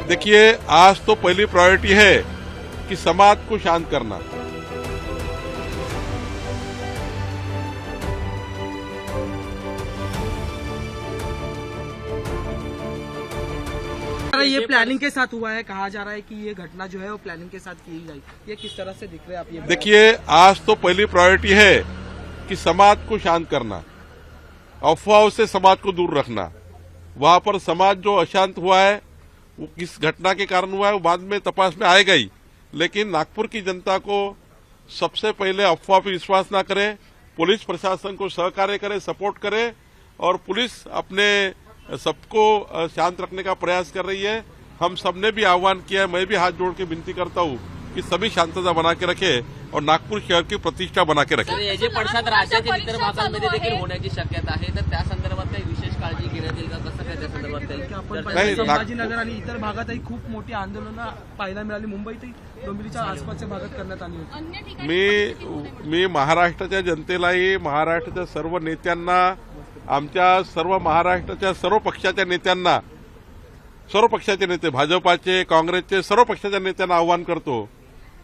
देखिए, आज तो पहली प्रायोरिटी है कि समाज को शांत करना। ये प्लानिंग के साथ हुआ है, कहा जा रहा है कि ये घटना जो है वो प्लानिंग के साथ की गई। ये किस तरह से दिख रहे हैं आप? ये देखिए, आज तो पहली प्रायोरिटी है कि समाज को शांत करना, अफवाहों से समाज को दूर रखना। वहां पर समाज जो अशांत हुआ है वो किस घटना के कारण हुआ है वो बाद में तपास में आएगा ही, लेकिन नागपुर की जनता को सबसे पहले अफवाह पर विश्वास ना करे, पुलिस प्रशासन को सहकार्य करे, सपोर्ट करे, और पुलिस अपने सबको शांत रखने का प्रयास कर रही है। हम सबने भी आह्वान किया है, मैं भी हाथ जोड़ के विनती करता हूँ की सभी शांतता बना के रखे और नागपूर शहर की प्रतिष्ठा बना के रखे। याचे पडसाद राज्यातील इतर भागांमध्ये देखील होण्याची शक्यता आहे, तर त्या संदर्भात काही विशेष काळजी घेण्यात येईल का? कसं काय त्या संदर्भात? संभाजीनगर आणि इतर भागातही खूप मोठी आंदोलनं पाहायला मिळाली, मुंबईतही डोंबिवलीच्या आसपासच्या भागात करण्यात आली होती। मी महाराष्ट्राच्या जनतेलाही, महाराष्ट्राच्या सर्व नेत्यांना, आमच्या सर्व महाराष्ट्राच्या सर्व पक्षाच्या नेत्यांना, सर्व पक्षाचे नेते, भाजपाचे, काँग्रेसचे, सर्व पक्षाच्या नेत्यांना आवाहन करतो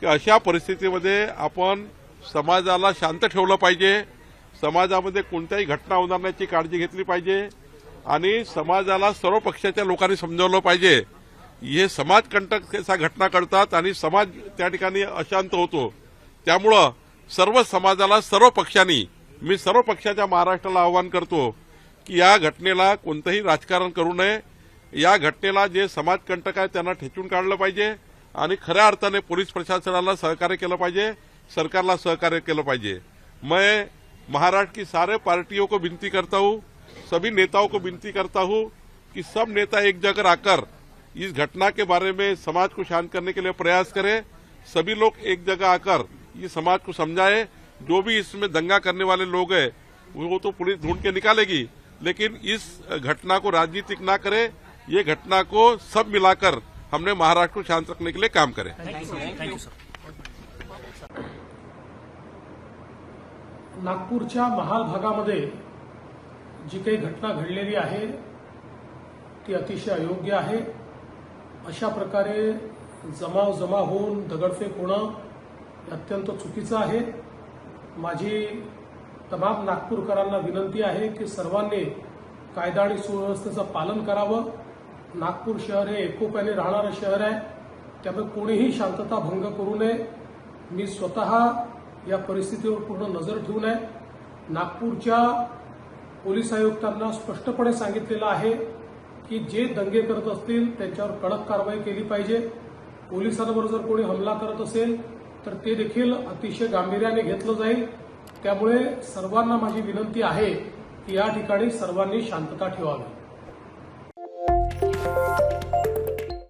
की अशा परिस्थितीमध्ये आपण समाजाला शांत ठेवलं पाहिजे, समाजामध्ये कोणत्याही घटना होणार नाही याची काळजी घेतली पाहिजे आणि समाजाला सर्व पक्षाच्या लोकांनी समजावलं पाहिजे। हे समाजकंटक अशा घटना घडतात आणि समाज त्या ठिकाणी अशांत होतो। त्यामुळं सर्व समाजाला, सर्व पक्षांनी, मी सर्व पक्षाच्या महाराष्ट्राला आवाहन करतो की या घटनेला कोणतंही राजकारण करू नये, या घटनेला जे समाजकंटक आहे त्यांना ठेचून काढलं पाहिजे आणि खऱ्या अर्थाने पोलीस प्रशासनाला सहकार्य केलं पाहिजे, सरकारला सहकार्य केलं पाहिजे। मैं महाराष्ट्र की सारे पार्टियों को विनती करता हूं, सभी नेताओं को विनती करता हूं कि सब नेता एक जगह आकर इस घटना के बारे में समाज को शांत करने के लिए प्रयास करें। सभी लोग एक जगह आकर इस समाज को समझाएं। जो भी इसमें दंगा करने वाले लोग हैं वो तो पुलिस ढूंढ के निकालेगी, लेकिन इस घटना को राजनीतिक ना करें। ये घटना को सब मिलाकर हमने महाराष्ट्र को शांत रखने के लिए काम करें। नागपूरच्या महाल भागामध्ये जी काही घटना घडलेली आहे ती अतिशय अयोग्य आहे। अशा प्रकारे जमा होऊन दगडफेक होणं अत्यंत चुकीचं आहे। माझी तमाम नागपूरकरांना विनंती आहे की सर्वांनी कायदा आणि सुव्यवस्थेचं पालन करावं। नागपूर शहर हे एकोप्याने राहणारं शहर आहे, त्यामुळे कोणीही शांतता भंग करू नये। मी स्वतः या परिस्थितीवर पूर्ण नजर ठेवून आहे। नागपूरच्या पोलीस आयुक्तांना स्पष्टपणे सांगितलेलं आहे की जे दंगे करत असतील त्यांच्यावर कडक कारवाई केली पाहिजे। पोलिसांवर जर कोणी हमला करत असेल तर ते देखील अतिशय गांभीर्याने घेतलं जाईल। त्यामुळे सर्वांना माझी विनंती आहे की या ठिकाणी सर्वांनी शांतता ठेवावी।